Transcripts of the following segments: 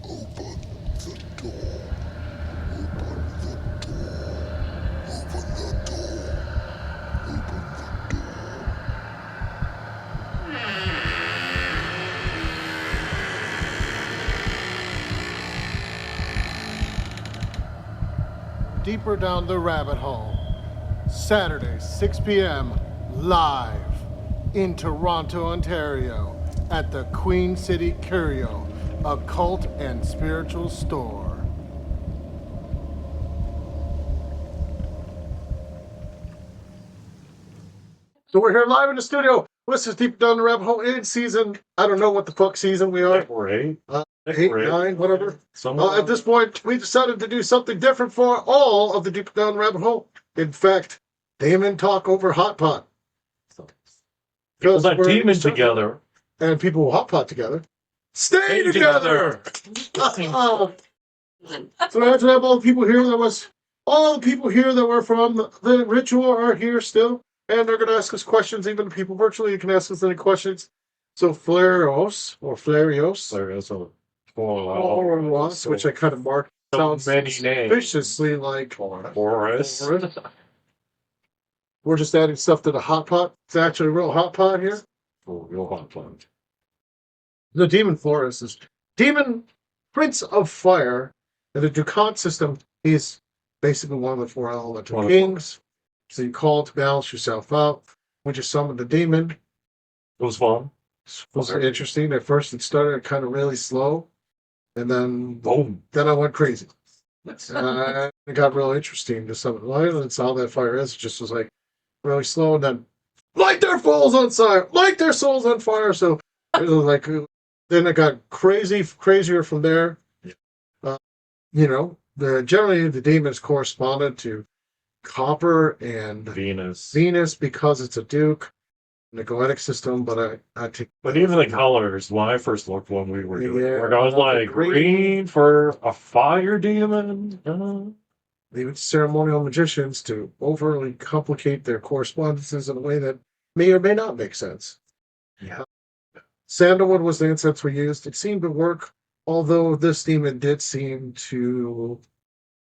Open the door. Open the door. Open the door. Open the door. Deeper Down the Rabbit Hole. Saturday, 6 p.m. live in Toronto, Ontario at the Queen City Curio Occult and Spiritual Store. So we're here live in the studio. This is Deep Down the Rabbit Hole in season, I don't know what the fuck season we are. Or eight. 8, 9, whatever. Somewhere At this point, we decided to do something different for all of the Deep Down the Rabbit Hole. In fact, Damon talk over hot pot. People that demon together. And people who hot pot together. Stay together! So I had to have all the people here that were from the ritual are here still. And they're going to ask us questions. Even the people virtually, you can ask us any questions. So Flauros, which I kind of marked, sounds many names. suspiciously like Forest. We're just adding stuff to the hot pot. It's actually a real hot pot here. Oh, real hot pot. The Demon Flauros is Demon Prince of Fire. In the Dukan system, he's basically one of the 4 elemental kings. So you call to balance yourself out. When you summon the demon. It was fun. It was interesting. At first, it started kind of really slow. And then, boom. Then I went crazy. It got real interesting to summon violence. All that fire is just was like really slow. And then, light their souls on fire! Light their souls on fire! So it was like, then it got crazier from there. Generally the demons corresponded to Copper and Venus because it's a Duke in the Goetic system, but But even the colors, when I first looked when we were doing it, I was like, green for a fire demon? They use ceremonial magicians to overly complicate their correspondences in a way that may or may not make sense. Yeah. Sandalwood was the incense we used. It seemed to work, although this demon did seem to,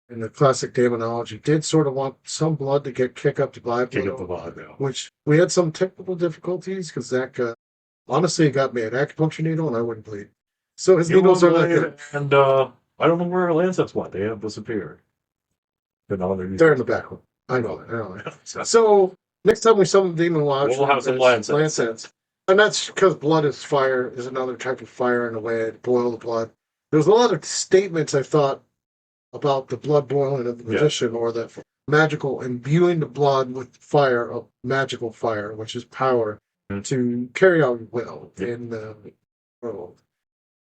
in the classic demonology, did sort of want some blood to kick up the vibe. Which we had some technical difficulties because that honestly got me an acupuncture needle and I wouldn't bleed. So his needles are like and I don't know where our incense went. They have disappeared. They're in the back room. I know that. So next time we summon Demon Watch, we'll have some incense. And that's because blood is fire, is another type of fire in a way. It boil the blood. There's a lot of statements I thought about the blood boiling of the magician or the magical imbuing the blood with fire of magical fire, which is power to carry out will in the world.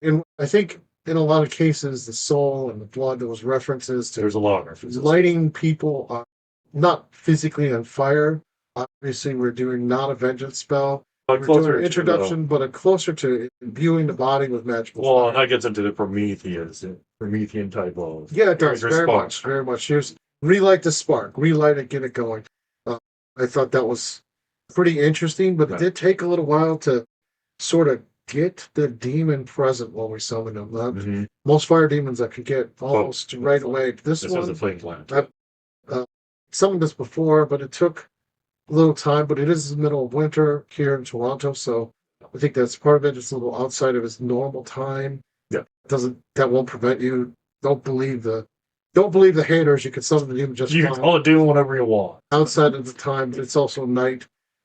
And I think in a lot of cases, the soul and the blood, there was references to there's a lot of references. Lighting people not physically on fire. Obviously, we're doing not a vengeance spell. We're doing an introduction, but a closer to imbuing the body with magical fire. Well, and that gets into the Promethean type of. Yeah, it does. Very much. Here's relight the spark. Relight it, get it going. I thought that was pretty interesting, but it did take a little while to sort of get the demon present while we summoned him. Most fire demons I could get almost right away. This one, was a flame plant. I've summoned this before, but it took a little time. But it is the middle of winter here in Toronto, so I think that's part of it. It's a little outside of its normal time. Yeah, that won't prevent you. Don't believe the haters. You can summon the demon just you fine. can call it doing whatever you want. Outside of the time, it's also night.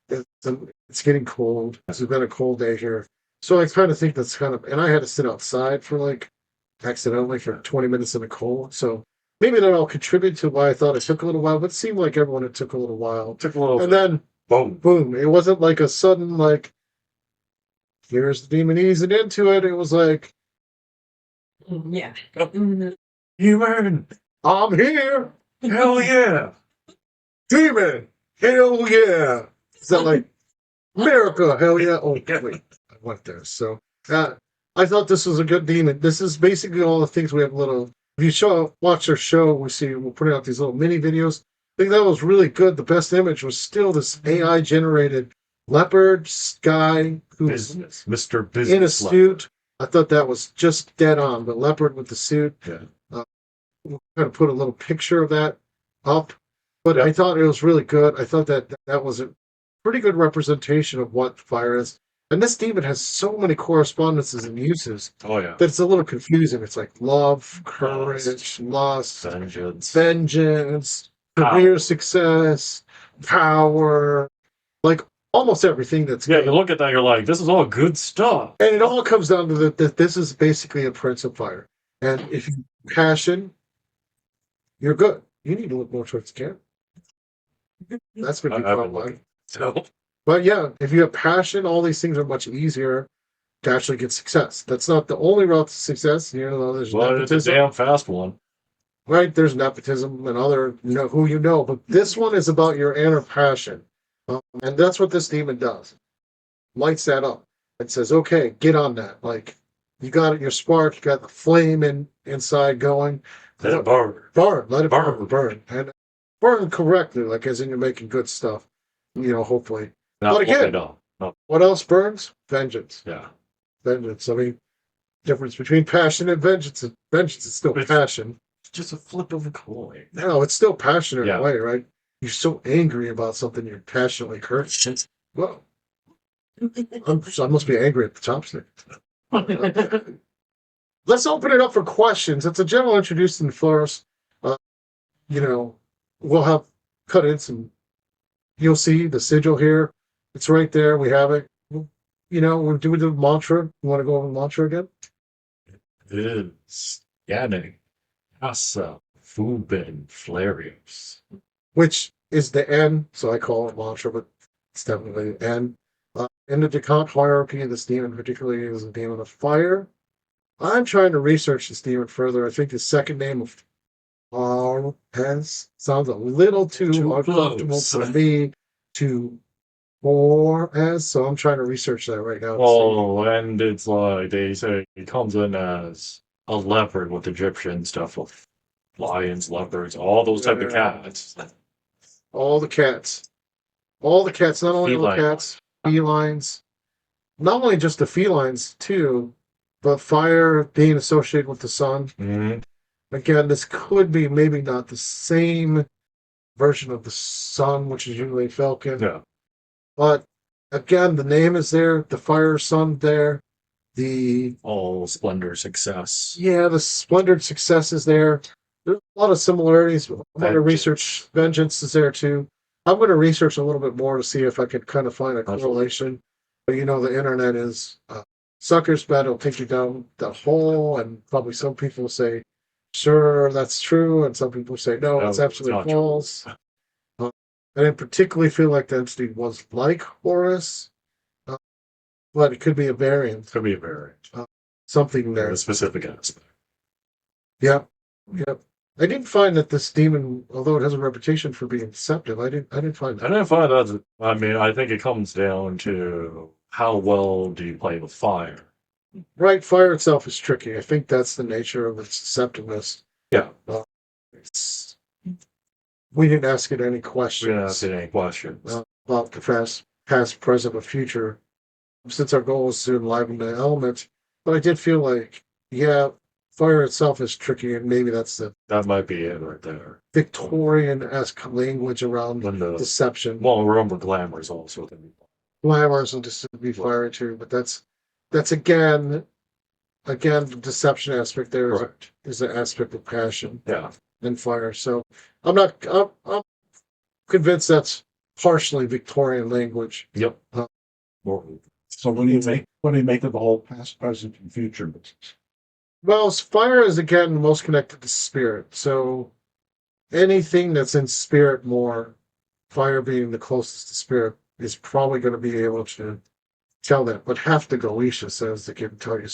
It's getting cold. It's been a cold day here. So I kind of think that's and I had to sit outside for accidentally for 20 minutes in the cold. So maybe that all contributed to why I thought it took a little while, but it seemed like everyone it took a little while. And then boom. It wasn't like a sudden here's the demon easing into it. It was like, yeah. Human, I'm here. Hell yeah. Demon, hell yeah. Is that like America? Hell yeah. Oh, wait. I went there. So I thought this was a good demon. This is basically all the things we have if you watch our show, we're putting out these little mini videos. I think that was really good. The best image was still this AI generated leopard guy who's Mr. Business in a suit I thought that was just dead on. The leopard with the suit. Yeah. We'll kind of put a little picture of that up. But Yep. I thought it was really good. I thought that was a pretty good representation of what fire is. And this demon has so many correspondences and uses Oh yeah. that it's a little confusing. It's like love, courage, lust, vengeance, career success, power, like almost everything that's Yeah, good. you look at that, you're like, this is all good stuff. And it all comes down to that this is basically a prince of fire. And if you passion, you're good. You need to look more towards the camera. That's going to be fun. So, But yeah, if you have passion, all these things are much easier to actually get success. That's not the only route to success. You know, there's well, it's a nepotism. damn fast one. Right? There's nepotism and other, who you know. But this one is about your inner passion. And that's what this demon does. Lights that up and says, okay, get on that. Like, you got it, your spark, you got the flame inside going. Let it burn. Burn. Let it burn. And burn correctly, like as in you're making good stuff. Hopefully. But again, what else burns? Vengeance. Yeah. Vengeance. I mean, difference between passion and vengeance. Vengeance is still passion. It's just a flip of a coin. No, it's still passion in a way, right? You're so angry about something you're passionately hurt. Well, I must be angry at the chopstick. Let's open it up for questions. It's a general introduction for us. We'll have cut in some. You'll see the sigil here. It's right there. We have it. We're doing the mantra. You want to go over the mantra again? Scanning. Asa. Fuben. Flauros. Which is the N, so I call it mantra, but it's definitely N. In the Dukan hierarchy, this demon particularly is a demon of fire. I'm trying to research this demon further. I think the second name of Flauros sounds a little too uncomfortable for me to as, so I'm trying to research that right now. Oh, and it's like they say it comes in as a leopard with Egyptian stuff with lions, leopards, all those type of cats. All the cats. All the cats, not only all the cats, felines. Not only just the felines, too, but fire being associated with the sun. Mm-hmm. Again, this could be maybe not the same version of the sun, which is usually falcon. Yeah. But again, the name is there, the fire sun there, the all splendor success. Yeah, the splendid success is there. There's a lot of similarities. I'm going to research vengeance is there too. I'm going to research a little bit more to see if I could kind of find a correlation. But the internet is sucker's bed. It'll take you down the hole, and probably some people say, sure, that's true, and some people say, no, it's absolutely false. I didn't particularly feel like the entity was like Horus, but it could be a variant. Could be a variant. Something there. A specific aspect. Yep. I didn't find that this demon, although it has a reputation for being deceptive, I didn't find that. I didn't find that. I mean, I think it comes down to how well do you play with fire. Right, fire itself is tricky. I think that's the nature of its deceptiveness. Yeah. We didn't ask it any questions. We didn't ask it any questions. About the past, present, or future, since our goal is to enliven the element. But I did feel like, fire itself is tricky, and maybe that might be it right there. Victorian-esque language around deception. Well, remember glamour is also glamour is to be fire too, but that's again the deception aspect there is an aspect of passion. Yeah. And fire. So I'm convinced that's partially Victorian language. Yep. So what do you make of the whole past, present, and future business? Well, fire is again most connected to spirit. So anything that's in spirit more, fire being the closest to spirit, is probably going to be able to tell that. But half the Goetia says they can tell you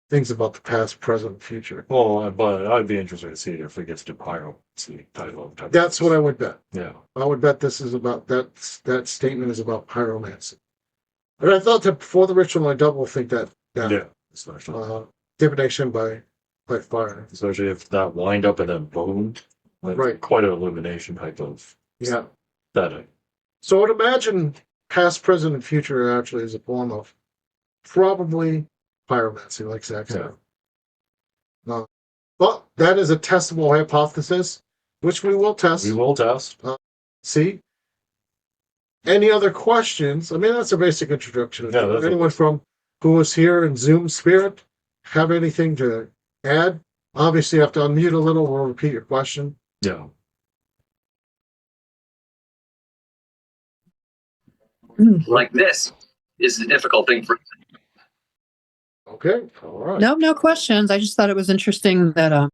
things about the past, present, and future. Well, but I'd be interested to see if it gets to pyromancy type. That's what I would bet. Yeah. I would bet this is about that statement is about pyromancy. And I thought that before the ritual, I double think that. Yeah. Especially. Divination by fire. Especially if that wind up and then boom. Right. Quite an illumination type of setting. So I would imagine past, present, and future actually is a form of probably pyromancy, like Zach said. But that is a testable hypothesis, which we will test. We will test. See? Any other questions? I mean, that's a basic introduction. Yeah, that's anyone from who was here in Zoom Spirit have anything to add? Obviously, you have to unmute a little. We'll repeat your question. Yeah. Like this is a difficult thing for. Okay. All right. No questions. I just thought it was interesting that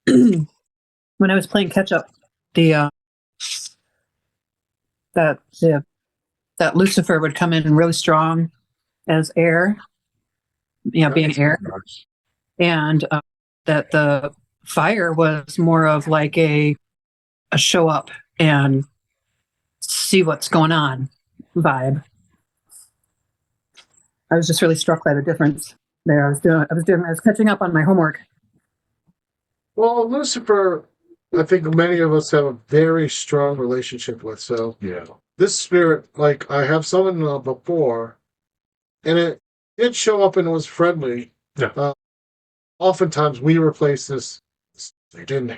when I was playing catch up, the that Lucifer would come in really strong as air, being air, and that the fire was more of like a show up and see what's going on vibe. I was just really struck by the difference there. I was catching up on my homework. Well, Lucifer, I think many of us have a very strong relationship with. So Yeah. this spirit, like I have summoned before, and it did show up and it was friendly. Yeah. Oftentimes we replace this in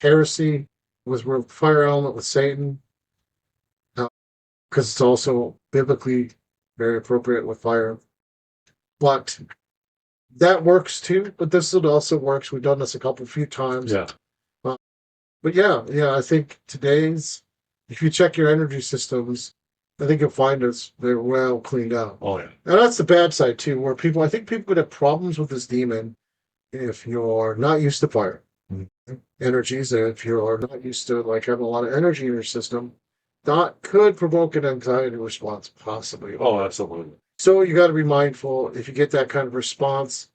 heresy with fire element with Satan, because it's also biblically very appropriate with fire. But that works too. But this also works. We've done this a few times. Yeah. But yeah, I think if you check your energy systems, I think you'll find they're well cleaned out. Oh yeah. And that's the bad side too, where I think people could have problems with this demon if you're not used to fire energies, and if you're not used to like having a lot of energy in your system, that could provoke an anxiety response, possibly. Oh, absolutely. So you got to be mindful if you get that kind of response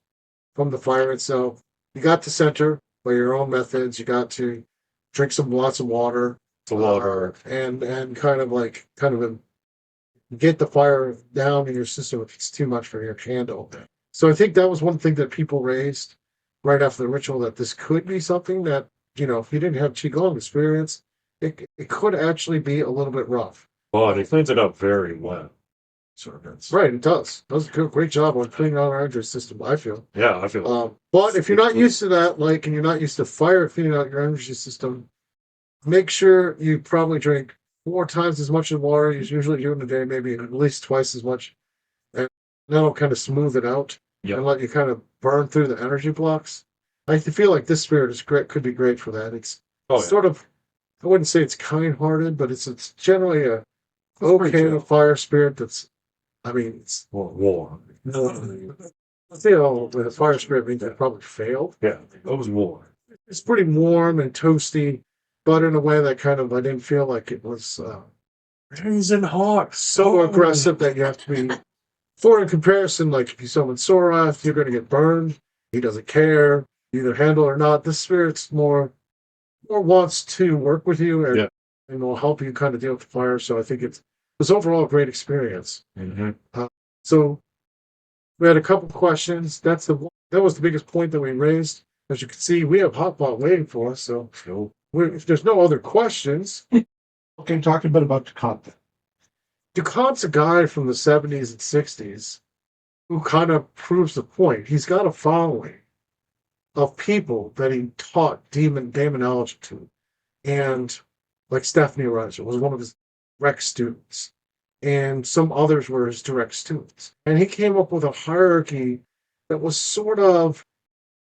from the fire itself. You got to center by your own methods. You got to drink lots of water. And kind of get the fire down in your system if it's too much for your candle. So I think that was one thing that people raised right after the ritual, that this could be something that, if you didn't have Qigong experience, it could actually be a little bit rough. But it cleans it up very well. Right, it does. It does a great job on cleaning out our energy system, I feel. Yeah, I feel. But if you're not used to that, and you're not used to fire cleaning out your energy system, make sure you probably drink 4 times as much water as you usually do in a day, maybe at least twice as much. And that'll kind of smooth it out and let you kind of burn through the energy blocks. I feel like this spirit could be great for that. It's sort of, I wouldn't say it's kind-hearted, but it's generally a fire spirit that's, it's warm. the fire spirit means it probably failed. Yeah, it was warm. It's pretty warm and toasty, but in a way that kind of, I didn't feel like it was Blazing hot. so aggressive that you have to be. For in comparison, like if you summon Sorath, you're going to get burned. He doesn't care, either handle or not. This spirit's more wants to work with you and will help you kind of deal with the fire. So I think it was overall a great experience. Mm-hmm. So we had a couple questions. That was the biggest point that we raised. As you can see, we have Hotbot waiting for us. So if there's no other questions. Okay, talk a bit about Dukan. Dukan's a guy from the 70s and 60s who kind of proves the point. He's got a following of people that he taught demonology to. And like Stephanie Reiser was one of his direct students. And some others were his direct students. And he came up with a hierarchy that was sort of,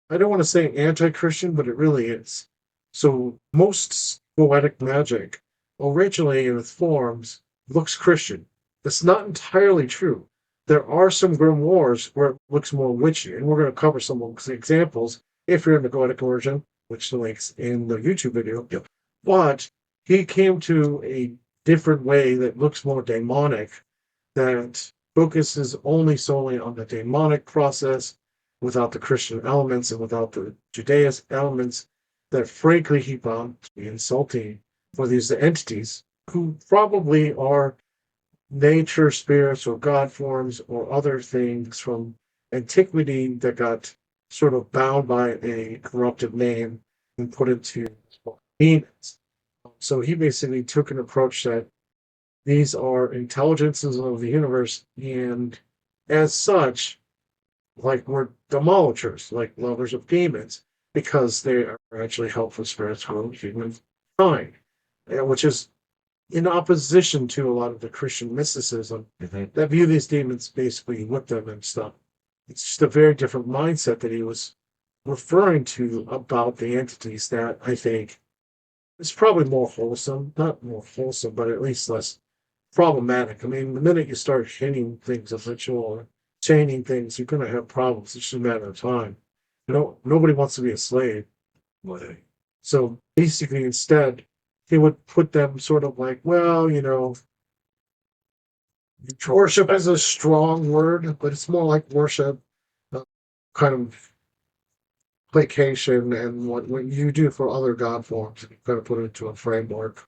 I don't want to say anti-Christian, but it really is. So most poetic magic, originally in its forms, looks Christian. That's not entirely true. There are some grimoires where it looks more witchy, and we're going to cover some examples if you're in the Goetia version, which the link's in the YouTube video. Yep. But he came to a different way that looks more demonic, that focuses solely on the demonic process, without the Christian elements and without the Judaist elements, that frankly he found to be insulting for these entities who probably are nature spirits or god forms or other things from antiquity that got sort of bound by a corrupted name and put into demons. So he basically took an approach that these are intelligences of the universe, and as such, like we're demolators, like lovers of demons, because they are actually helpful spirits from humankind, which is in opposition to a lot of the Christian mysticism that view these demons basically with them and stuff. It's just a very different mindset that he was referring to about the entities that I think is probably more wholesome, not more wholesome, but at least less problematic. I mean, the minute you start chaining things of ritual or chaining things, you're going to have problems. It's just a matter of time. Nobody wants to be a slave. So basically, instead, he would put them sort of like, well, worship is a strong word, but it's more like worship, kind of placation, and what you do for other god forms. You kind of put it into a framework.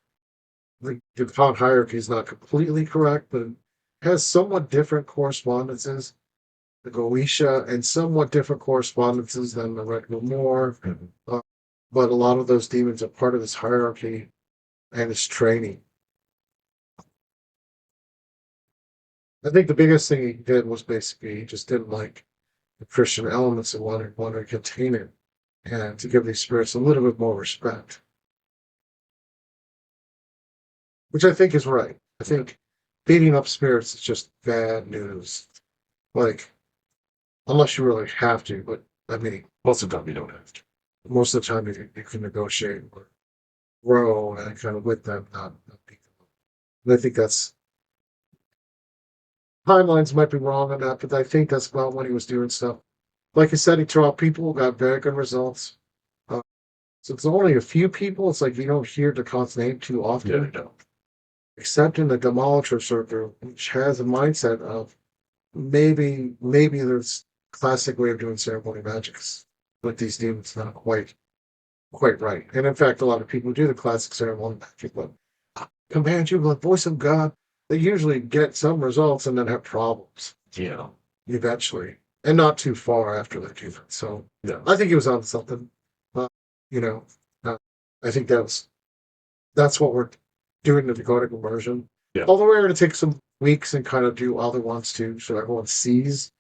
The Dukan hierarchy is not completely correct, but it has somewhat different correspondences. The Goetia and somewhat different correspondences than the More. But a lot of those demons are part of this hierarchy and its training. I think the biggest thing he did was basically he just didn't like the Christian elements and wanted to contain it and to give these spirits a little bit more respect. Which I think is right. I think beating up spirits is just bad news. Like, unless you really have to, but I mean, Most of the time, you don't have to. most of the time you can negotiate or grow and kind of with them, not beat them up. And I think that's timelines might be wrong on that, but I think that's about when he was doing stuff. Like I said, he taught people, got very good results. So it's only a few people. It's like you don't hear Dukan's name too often. Yeah, I don't. Except in the Demonolatry circle, which has a mindset of maybe there's classic way of doing ceremonial magics with these demons not quite right. And in fact, a lot of people who do the classic ceremonial magic, but command you with the voice of God, they usually get some results and then have problems. Yeah. Eventually, and not too far after they do that. So Yeah. I think he was on something. I think that's what we're doing the Goetic immersion. Yeah. Although we're going to take some weeks and kind of do other ones too, so everyone sees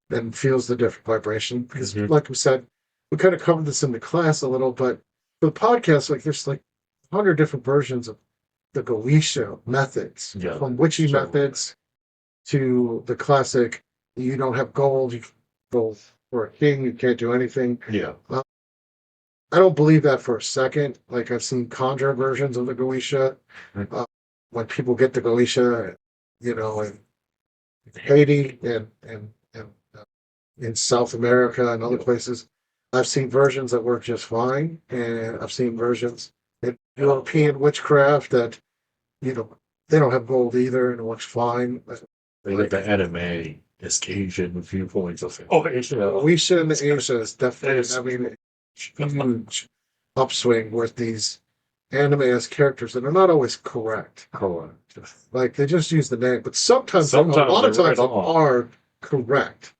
and feels the different vibration. Because, like we said, we kind of covered this in the class a little, but for the podcast, like there's like 100 different versions of the Goetia methods, from witchy methods to the classic. You don't have gold, you go for a king, you can't do anything. Yeah. I don't believe that for a second. Like I've seen conjure versions of the Goetia. When people get the Goetia, in Haiti and in South America and other places, I've seen versions that work just fine, and I've seen versions in European witchcraft that they don't have gold either, and it works fine. They get the anime Asian viewpoints of it. Oh, Asia. Goetia in Asia is definitely having a huge upswing with these anime-esque characters that are not always correct. Correct. Like they just use the name, but sometimes a lot of times they are correct,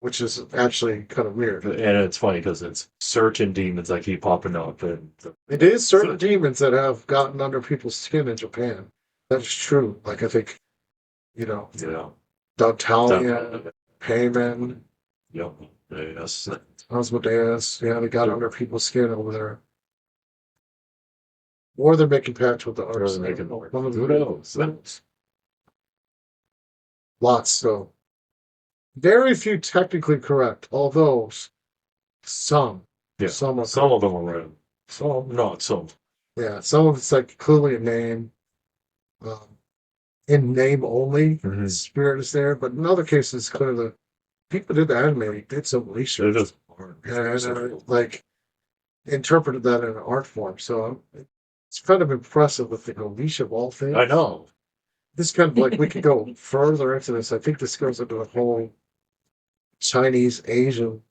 which is actually kind of weird. And it's funny because it's certain demons that keep popping up, and It is certain demons that have gotten under people's skin in Japan. That's true. Like I think, Dokian, Payman, yes, Asmodeus, they got under people's skin over there. Or they're making pacts with the artists. Who knows? Lots, so. Very few technically correct, although some. Yeah, some of them are right. Some, not some. Yeah, some of it's like clearly a name. In name only, spirit is there, but in other cases, clearly, people did the anime, did some research. And interpreted that in an art form. So it's kind of impressive with the Goetia of all things. I know. This kind of like we could go further into this. I think this goes into a whole Chinese, Asian,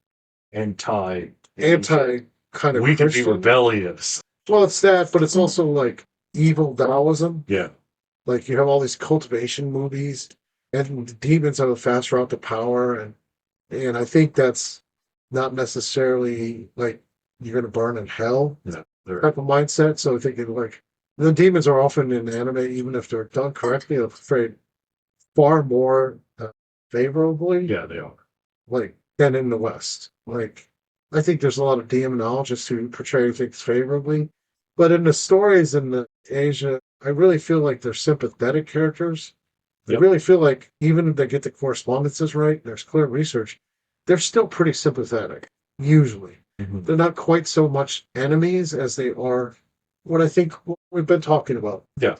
anti kind of. We can be rebellious. Well, it's that, but it's also like evil Taoism. Yeah. Like you have all these cultivation movies, and the demons are the fast route to power, and I think that's not necessarily like you're going to burn in hell type of mindset. So I think like the demons are often in anime, even if they're done correctly, I'm afraid far more favorably. Yeah, they are. Like than in the West. Like, I think there's a lot of demonologists who portray things favorably, but in the stories in the Asia, I really feel like they're sympathetic characters. I Yep. really feel like even if they get the correspondences right, there's clear research, they're still pretty sympathetic, usually. Mhm. They're not quite so much enemies as they are what I think we've been talking about. Yeah.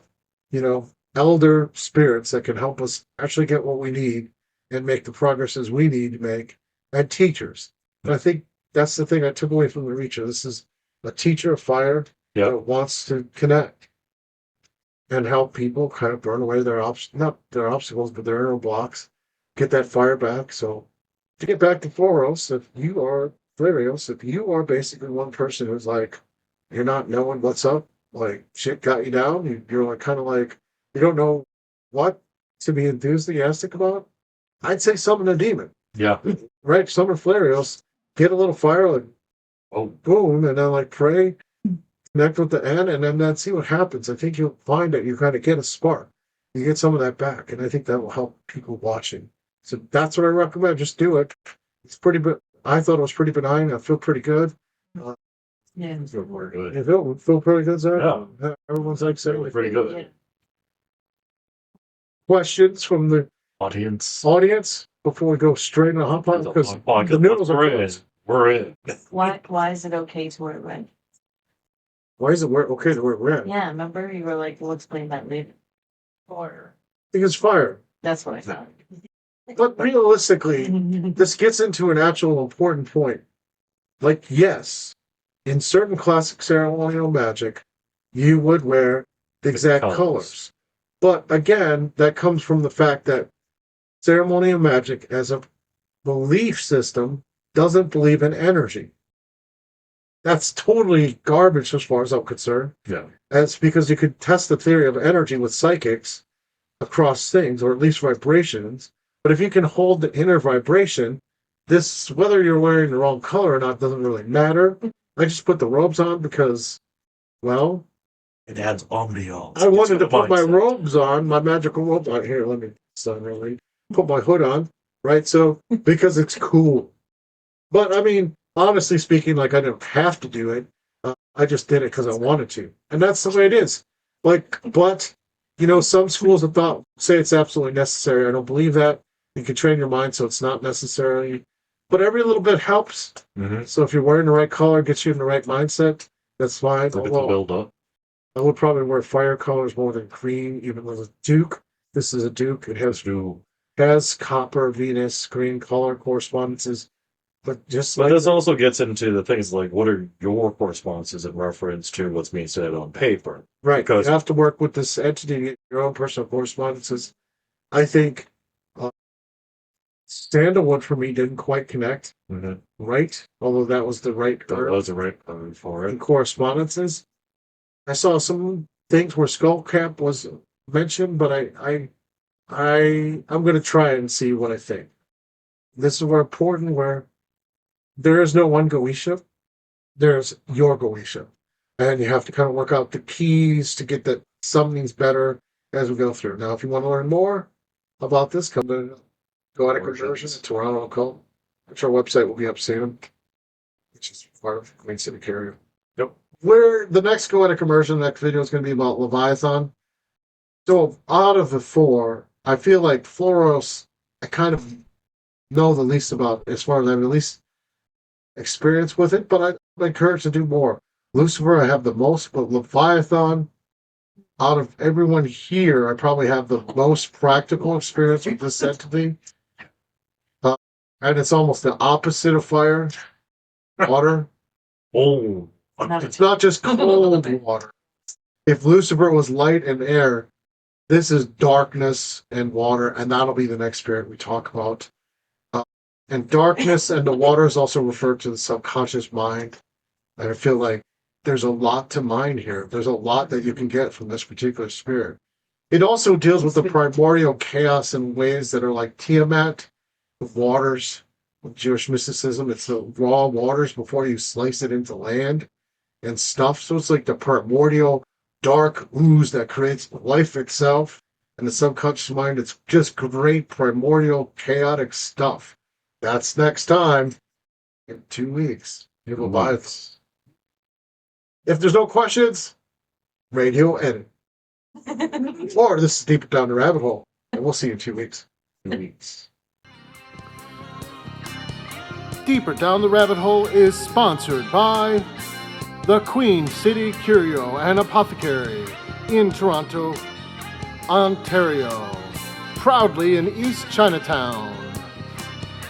You know, elder spirits that can help us actually get what we need and make the progresses we need to make, and teachers. And I think that's the thing I took away from the Reacher. This is a teacher of fire Yeah. that wants to connect and help people kind of burn away their not their obstacles, but their inner blocks, get that fire back. So to get back to Flauros, if you are basically one person who's like, you're not knowing what's up, like shit got you down, you're like kind of like you don't know what to be enthusiastic about, I'd say summon a demon. Yeah. Right? Summon Flarios, get a little fire, like Oh, boom, and then like pray, connect with the end, and then see what happens. I think you'll find that you kind of get a spark. You get some of that back, and I think that will help people watching. So that's what I recommend. Just do it. It's pretty, I thought it was pretty benign. I feel pretty good. Yeah. we're good. You feel pretty good, Zach? Yeah. Everyone's like saying Pretty good. questions from the Audience. audience before we go straight into hot pot, because the noodles are we're in. closed. We're in. Why is it okay to wear red? Why is it okay to wear red? Yeah, remember you were like, we'll explain that later. Or Because fire. that's what I thought. But realistically, this gets into an actual important point. Like, yes, in certain classic ceremonial magic, you would wear the exact colors. colors. But again, that comes from the fact that ceremonial magic as a belief system doesn't believe in energy. That's totally garbage as far as I'm concerned. Yeah. That's because you could test the theory of energy with psychics across things, or at least vibrations. But if you can hold the inner vibration, this, whether you're wearing the wrong color or not, doesn't really matter. I just put the robes on because, well, It adds ambiance. I wanted to It's for put my mindset. robes on, my magical robe on. Here, let me really put my hood on, right? So, because it's cool. But, I mean, honestly speaking, like, I didn't have to do it. I just did it because I wanted to. And that's the way it is. Like, but, you know, some schools have thought, say it's absolutely necessary. I don't believe that. You can train your mind so it's not necessary. But every little bit helps. Mhm. So if you're wearing the right color, gets you in the right mindset, that's fine. Look at the Although, build up. I would probably wear fire colors more than green, even with a Duke. This is a Duke. It has copper, Venus, green color correspondences. But just But like this also gets into the things like what are your correspondences in reference to what's being said on paper? right, because- you have to work with this entity, your own personal correspondences. I think sandalwood for me didn't quite connect, Mhm. right? Although that was the right That herb was a right for in it. correspondences. I saw some things where skullcap was mentioned, but I'm going to try and see what I think. This is where important, where there is no one Goetia. There's your Goetia. And you have to kind of work out the keys to get that something's better as we go through. Now, if you want to learn more about this, come to Goetia Conversion at Toronto Occult, which our website will be up soon, which is part of Queen City Curio. Yep. Where the next Goetia Conversion, next video is going to be about Leviathan. So out of the four, I feel like Flauros, I kind of know the least about, as far as I have the least experience with it, but I'm encouraged to do more. Lucifer, I have the most, but Leviathan, out of everyone here, I probably have the most practical experience with this entity. And it's almost the opposite of fire, water. Oh, It's not just cold water. If Lucifer was light and air, this is darkness and water, and that'll be the next spirit we talk about. And darkness and the water is also referred to the subconscious mind. And I feel like there's a lot to mine here. There's a lot that you can get from this particular spirit. It also deals with the primordial chaos in ways that are like Tiamat, with waters, with Jewish mysticism. It's the raw waters before you slice it into land and stuff. So it's like the primordial dark ooze that creates life itself. And the subconscious mind, it's just great primordial chaotic stuff That's next time in 2 weeks. You will buy this. If there's no questions, radio edit. Or this is Deeper Down the Rabbit Hole. And we'll see you in 2 weeks. 2 weeks. Deeper Down the Rabbit Hole is sponsored by the Queen City Curio and Apothecary in Toronto, Ontario, proudly in East Chinatown.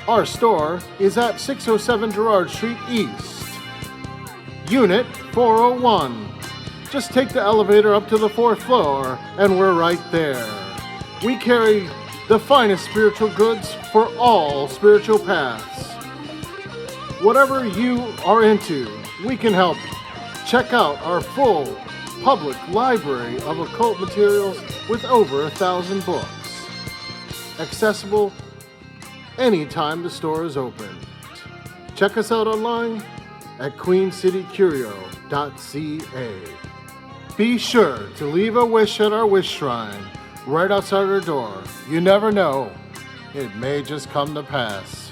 Our store is at 607 Gerrard Street East, Unit 401. Just take the elevator up to the 4th floor and we're right there. We carry the finest spiritual goods for all spiritual paths. Whatever you are into, we can help. Check out our full public library of occult materials with over 1,000 books. Accessible anytime the store is open. Check us out online at queencitycurio.ca. Be sure to leave a wish at our wish shrine right outside our door. You never know, it may just come to pass.